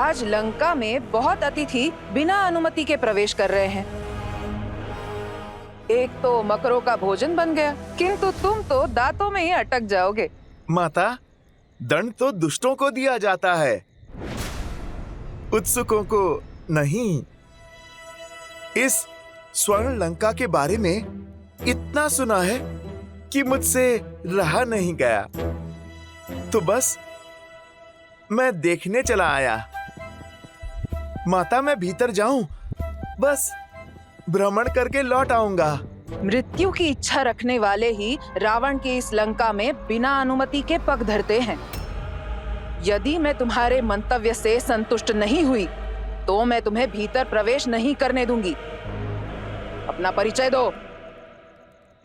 आज लंका में बहुत अतिथि बिना अनुमति के प्रवेश कर रहे हैं। एक तो मकरों का भोजन बन गया, किंतु तुम तो दांतों में ही अटक जाओगे। माता, दंड तो दुष्टों को दिया जाता है, उत्सुकों को नहीं। इस स्वर्ण लंका के बारे में इतना सुना है कि मुझसे रहा नहीं गया, तो बस मैं देखने चला आया। माता, मैं भीतर जाऊं, बस भ्रमण करके लौट आऊंगा। मृत्यु की इच्छा रखने वाले ही रावण की इस लंका में बिना अनुमति के पग धरते हैं। यदि मैं तुम्हारे मंतव्य से संतुष्ट नहीं हुई तो मैं तुम्हें भीतर प्रवेश नहीं करने दूंगी। अपना परिचय दो।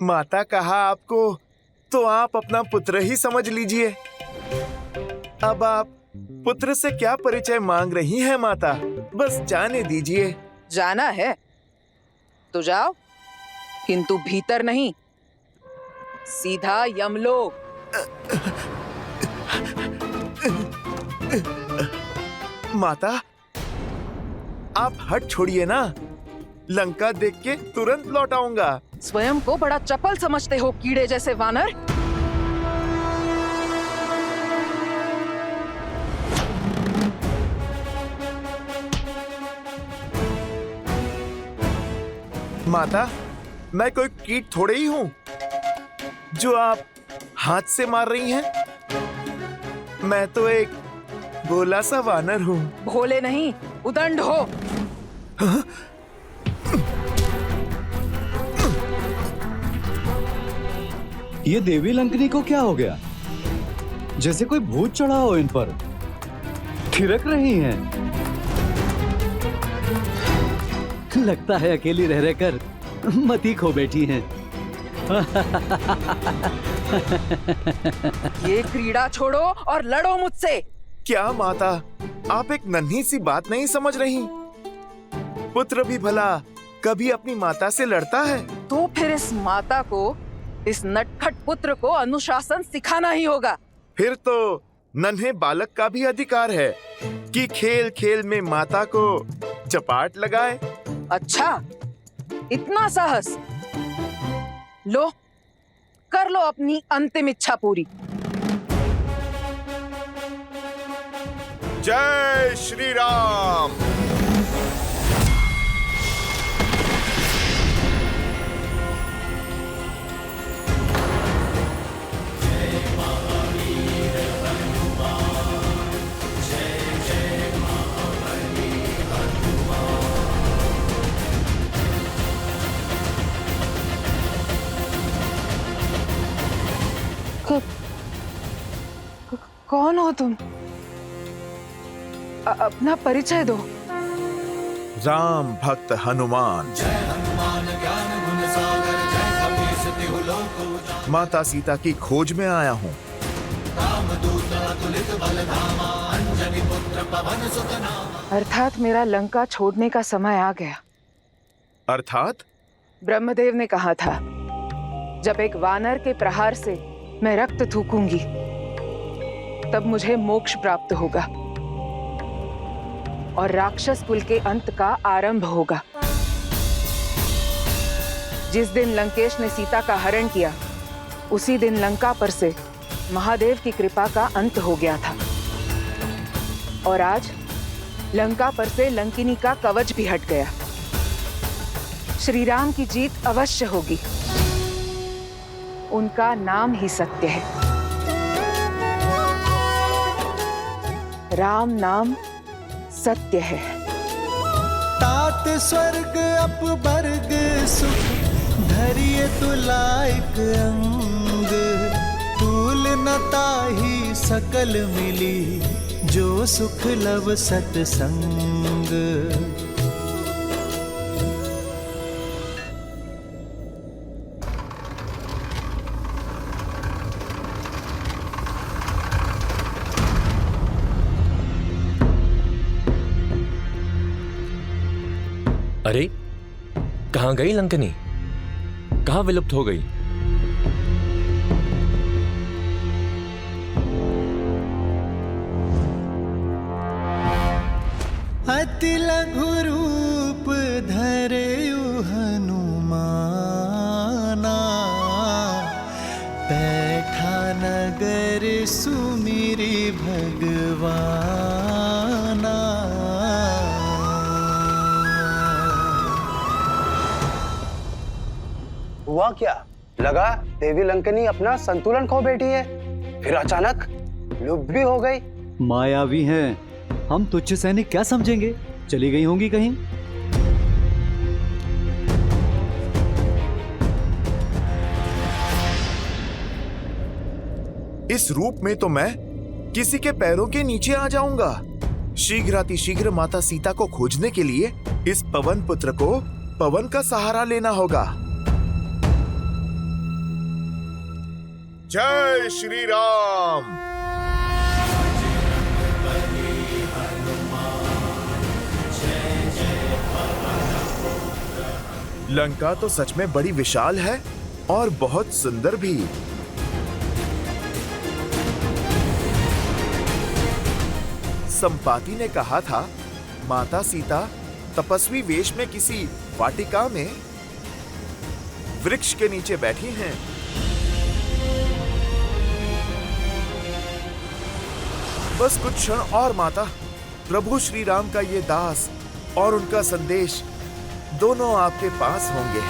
माता, कहा आपको तो आप अपना पुत्र ही समझ लीजिए। अब आप पुत्र से क्या परिचय मांग रही हैं माता? बस जाने दीजिए। जाना है तो जाओ, किंतु भीतर नहीं, सीधा यमलोक। माता, आप हट छोड़िए ना, लंका देख के तुरंत लौट आऊंगा। स्वयं को बड़ा चपल समझते हो, कीड़े जैसे वानर। माता, मैं कोई कीट थोड़े ही हूँ जो आप हाथ से मार रही हैं। मैं तो एक भोला सा वानर हूँ। भोले नहीं, उदंड हो। ये देवी लंकनी को क्या हो गया? जैसे कोई भूत चढ़ा हो इन पर, थिरक रही हैं। लगता है अकेली रह रहकर मती खो बैठी हैं। ये क्रीड़ा छोड़ो और लड़ो मुझसे। क्या माता, आप एक नन्ही सी बात नहीं समझ रही? पुत्र भी भला कभी अपनी माता से लड़ता है? तो फिर इस माता को, इस नटखट पुत्र को अनुशासन सिखाना ही होगा। फिर तो नन्हे बालक का भी अधिकार है कि खेल खेल में माता को चपाट लगाए। अच्छा, इतना साहस? लो, कर लो अपनी अंतिम इच्छा पूरी। जय श्री राम। कौन हो तुम? अपना परिचय दो। राम भक्त हनुमान। माता सीता की खोज में आया हूँ। अर्थात मेरा लंका छोड़ने का समय आ गया। अर्थात? ब्रह्मदेव ने कहा था, जब एक वानर के प्रहार से मैं रक्त थूकूंगी तब मुझे मोक्ष प्राप्त होगा और राक्षस कुल के अंत का आरंभ होगा। जिस दिन लंकेश ने सीता का हरण किया, उसी दिन लंका पर से महादेव की कृपा का अंत हो गया था। और आज लंका पर से लंकिनी का कवच भी हट गया। श्री राम की जीत अवश्य होगी। उनका नाम ही सत्य है। राम नाम सत्य है। तात स्वर्ग अपवर्ग सुख धरिए तुलाइक अंग, तूल न ताहि सकल मिली, जो सुख लव सतसंग। अरे, कहाँ गई लंकनी? कहाँ विलुप्त हो गई? अति लघु रूप धरे हनुमाना, बैठा नगर सुमिरी भगवाना। हुआ क्या? लगा देवी लंकनी अपना संतुलन खो बैठी है, फिर अचानक लुप्त भी हो गई। मायावी हैं, हम तुच्छ सैनिक क्या समझेंगे? चली गई होंगी कहीं। इस रूप में तो मैं किसी के पैरों के नीचे आ जाऊंगा। शीघ्रातिशीघ्र माता सीता को खोजने के लिए इस पवन पुत्र को पवन का सहारा लेना होगा। जय श्री राम। लंका तो सच में बड़ी विशाल है और बहुत सुंदर भी। संपाति ने कहा था माता सीता तपस्वी वेश में किसी वाटिका में वृक्ष के नीचे बैठी हैं। बस कुछ क्षण और माता, प्रभु श्री राम का ये दास और उनका संदेश दोनों आपके पास होंगे।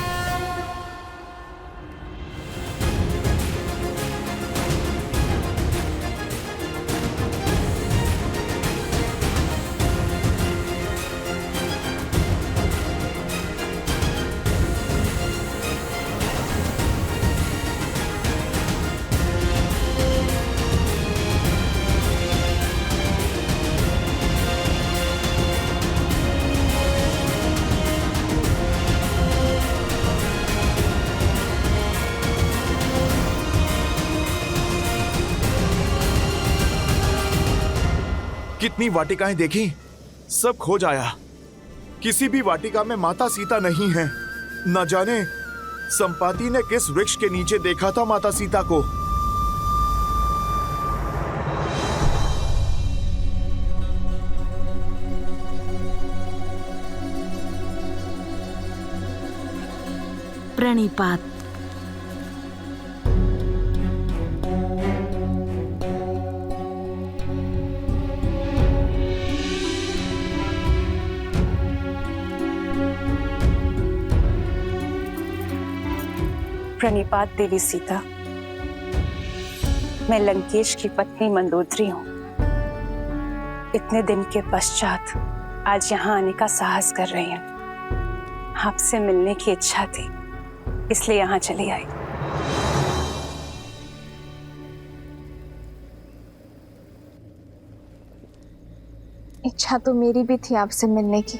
कितनी वाटिकाएं देखी, सब खो जाया। किसी भी वाटिका में माता सीता नहीं है। न जाने संपाति ने किस वृक्ष के नीचे देखा था माता सीता को। प्रणिपात। प्रणिपात देवी सीता। मैं लंकेश की पत्नी मंदोदरी हूँ। इतने दिन के पश्चात आज यहाँ आने का साहस कर रही हूँ। आपसे मिलने की इच्छा थी, इसलिए यहाँ चली आई। इच्छा तो मेरी भी थी आपसे मिलने की।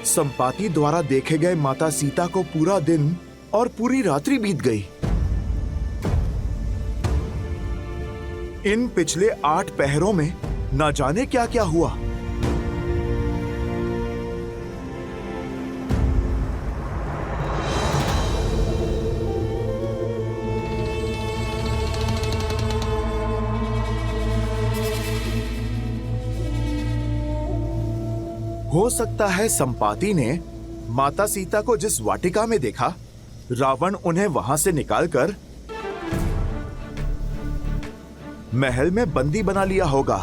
संपाति द्वारा देखे गए माता सीता को पूरा दिन और पूरी रात्रि बीत गई। इन पिछले 8 पहरों में न जाने क्या क्या हुआ। हो सकता है संपाति ने माता सीता को जिस वाटिका में देखा, रावण उन्हें वहां से निकालकर महल में बंदी बना लिया होगा।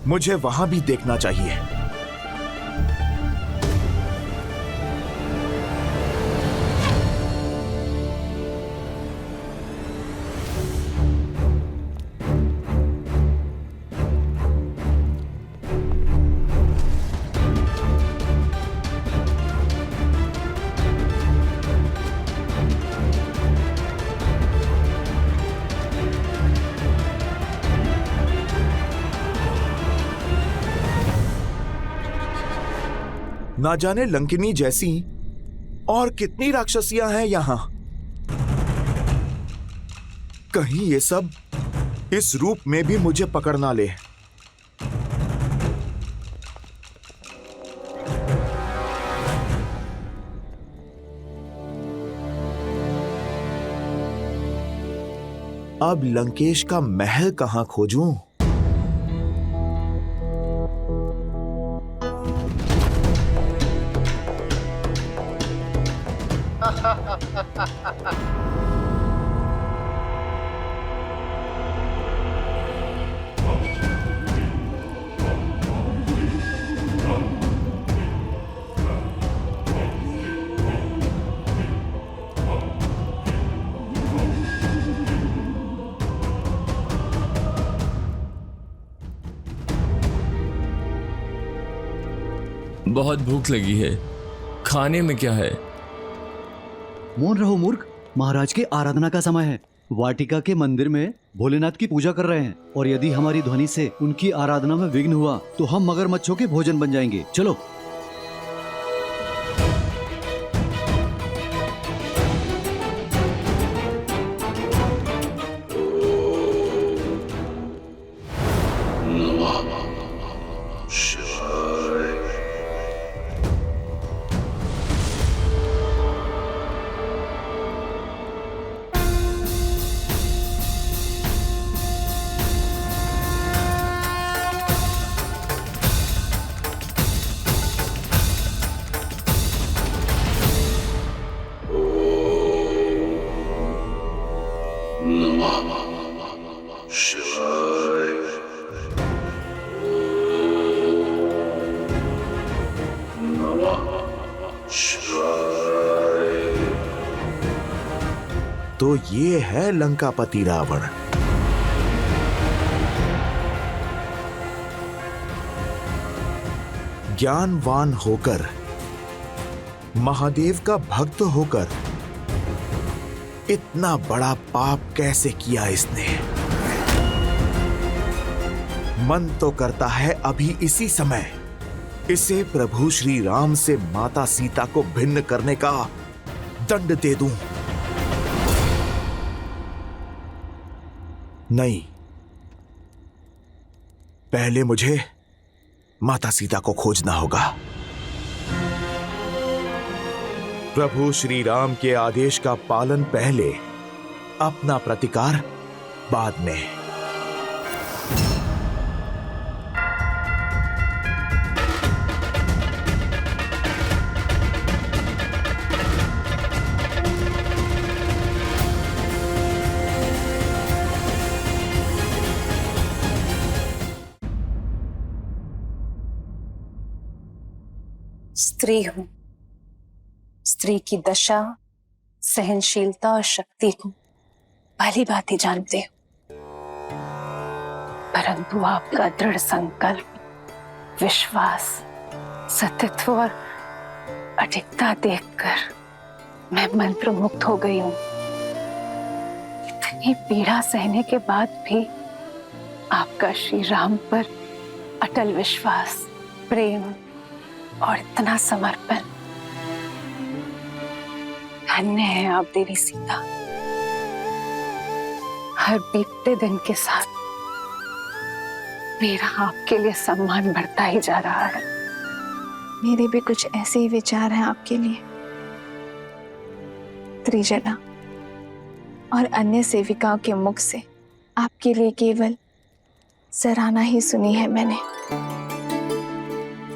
मुझे वहां भी देखना चाहिए। ना जाने लंकिनी जैसी और कितनी राक्षसियां हैं यहां। कहीं ये सब इस रूप में भी मुझे पकड़ ना ले। अब लंकेश का महल कहां खोजूं? बहुत भूख लगी है, खाने में क्या है? मौन रहो मूर्ख, महाराज के आराधना का समय है। वाटिका के मंदिर में भोलेनाथ की पूजा कर रहे हैं और यदि हमारी ध्वनि से उनकी आराधना में विघ्न हुआ तो हम मगरमच्छों के भोजन बन जाएंगे। चलो। तो ये है लंकापति रावण। ज्ञानवान होकर, महादेव का भक्त होकर इतना बड़ा पाप कैसे किया इसने? मन तो करता है अभी इसी समय इसे प्रभु श्री राम से माता सीता को भिन्न करने का दंड दे दूं। नहीं, पहले मुझे माता सीता को खोजना होगा। प्रभु श्री राम के आदेश का पालन पहले, अपना प्रतिकार बाद में। स्त्री हूं, स्त्री की दशा, सहनशीलता और शक्ति को भली भांति ही जानते हो, परंतु आपका दृढ़ संकल्प, विश्वास, सतीत्व और अडिगता देखकर मैं मंत्रमुग्ध हो गई हूं। इतनी पीड़ा सहने के बाद भी आपका श्री राम पर अटल विश्वास, प्रेम और इतना समर्पण। धन्य है आप देवी सीता। हर बीतते दिन के साथ मेरा आपके लिए सम्मान बढ़ता ही जा रहा है। मेरे भी कुछ ऐसे ही विचार हैं आपके लिए। त्रिजटा और अन्य सेविकाओं के मुख से आपके लिए केवल सराहना ही सुनी है मैंने।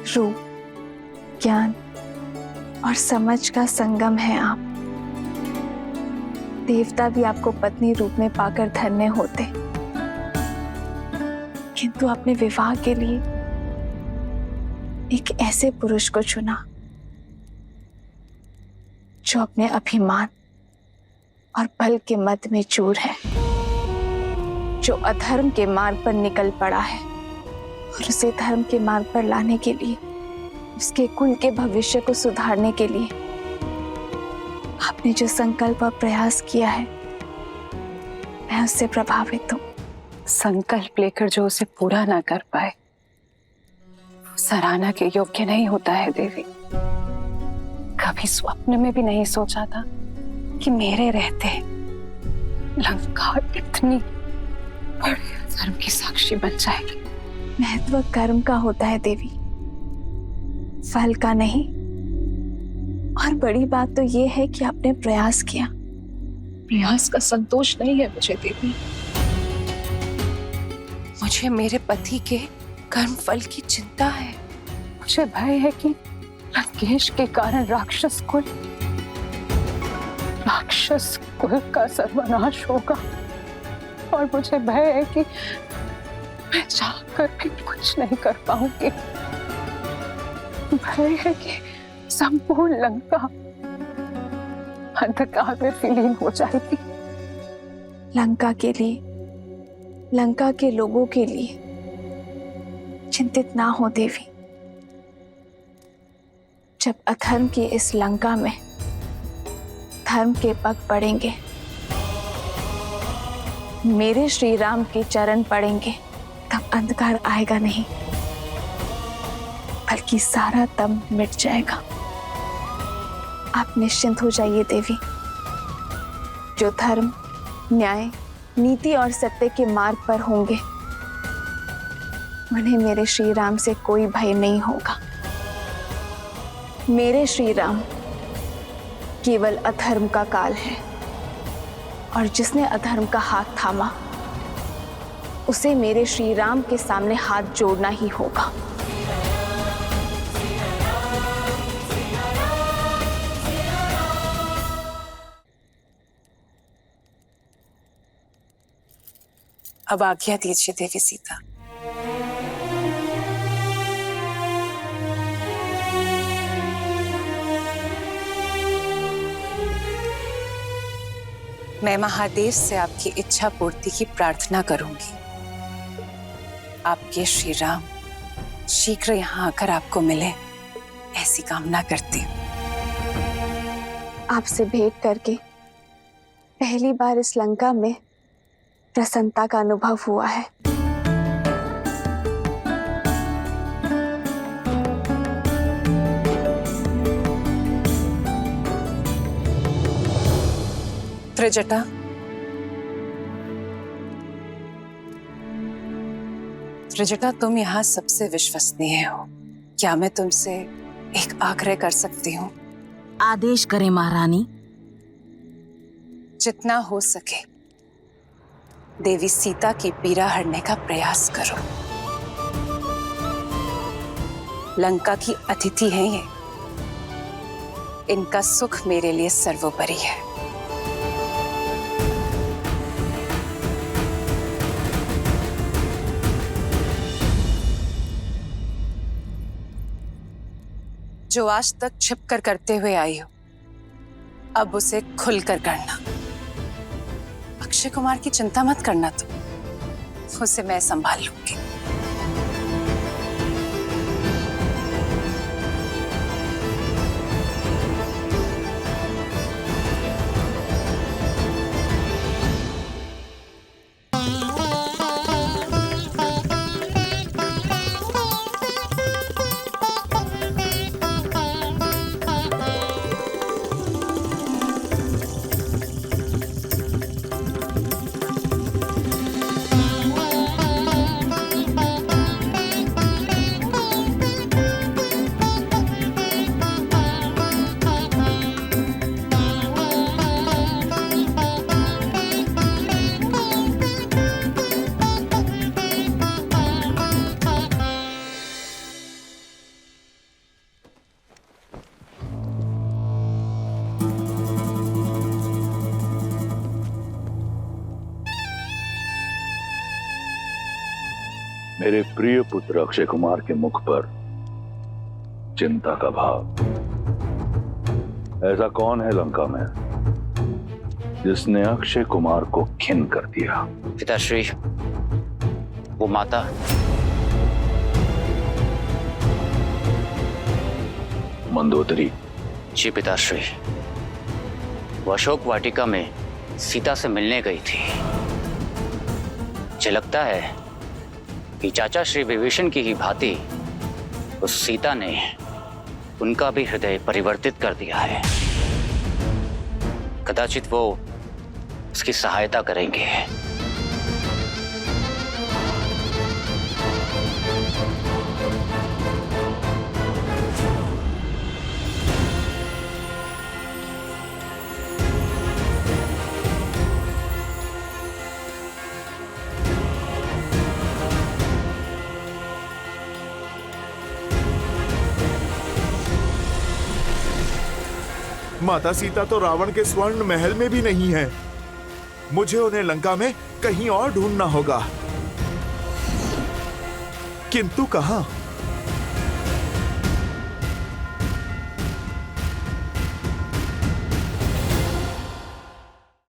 रूप, ज्ञान और समझ का संगम है आप। देवता भी आपको पत्नी रूप में पाकर धन्य होते, किंतु आपने विवाह के लिए एक ऐसे पुरुष को चुना जो अपने अभिमान और बल के मद में चूर है, जो अधर्म के मार्ग पर निकल पड़ा है और उसे धर्म के मार्ग पर लाने के लिए, उसके कुल के भविष्य को सुधारने के लिए आपने जो संकल्प और प्रयास किया है, मैं उससे प्रभावित हूं। संकल्प लेकर जो उसे पूरा ना कर पाए वो सराहना के योग्य नहीं होता है देवी। कभी स्वप्न में भी नहीं सोचा था कि मेरे रहते लंका इतनी बड़ी धर्म की साक्षी बन जाएगी। महत्व कर्म का होता है देवी, फल का नहीं। और बड़ी बात तो यह है कि आपने प्रयास किया, प्रयास का संतोष नहीं है मुझे देवी। मुझे मेरे पति के कर्म फल की चिंता है। मुझे भय है कि लंकेश के कारण राक्षस कुल का सर्वनाश होगा, और मुझे भय है कि मैं चाहकर भी कुछ नहीं कर पाऊंगी। भय है कि संपूर्ण लंका अंधकार में विलीन हो जाएगी। लंका के लिए, लंका के लोगों के लिए चिंतित ना हो देवी। जब अधर्म की इस लंका में धर्म के पग पड़ेंगे, मेरे श्री राम के चरण पड़ेंगे, तब अंधकार आएगा नहीं, बल्कि सारा दम मिट जाएगा। आप निश्चिंत हो जाइए देवी। जो धर्म, न्याय, नीति और सत्य के मार्ग पर होंगे, उन्हें मेरे श्री राम से कोई भय नहीं होगा। मेरे श्री राम केवल अधर्म का काल है, और जिसने अधर्म का हाथ थामा, उसे मेरे श्री राम के सामने हाथ जोड़ना ही होगा। अब आज्ञा दीजिए देवी सीता। मैं महादेव से आपकी इच्छा पूर्ति की प्रार्थना करूंगी। आपके श्री राम शीघ्र यहाँ आकर आपको मिले, ऐसी कामना करती हूँ। आपसे भेंट करके पहली बार इस लंका में प्रसन्नता का अनुभव हुआ है। त्रिजटा, त्रिजटा, तुम यहाँ सबसे विश्वसनीय हो। क्या मैं तुमसे एक आग्रह कर सकती हूँ? आदेश करें महारानी। जितना हो सके देवी सीता की पीड़ा हरने का प्रयास करो। लंका की अतिथि हैं ये, इनका सुख मेरे लिए सर्वोपरि है। जो आज तक छिपकर करते हुए आई हो, अब उसे खुलकर करना। अक्षय कुमार की चिंता मत करना, तुम उसे मैं संभाल लूंगी। मेरे प्रिय पुत्र अक्षय कुमार के मुख पर चिंता का भाव। ऐसा कौन है लंका में जिसने अक्षय कुमार को खिन कर दिया? पिताश्री, वो माता। मंदोदरी। जी पिताश्री, वो अशोक वाटिका में सीता से मिलने गई थी। मुझे लगता है कि चाचा श्री विभीषण की ही भांति उस सीता ने उनका भी हृदय परिवर्तित कर दिया है। कदाचित वो उसकी सहायता करेंगे। माता सीता तो रावण के स्वर्ण महल में भी नहीं है। मुझे उन्हें लंका में कहीं और ढूंढना होगा। किंतु कहां?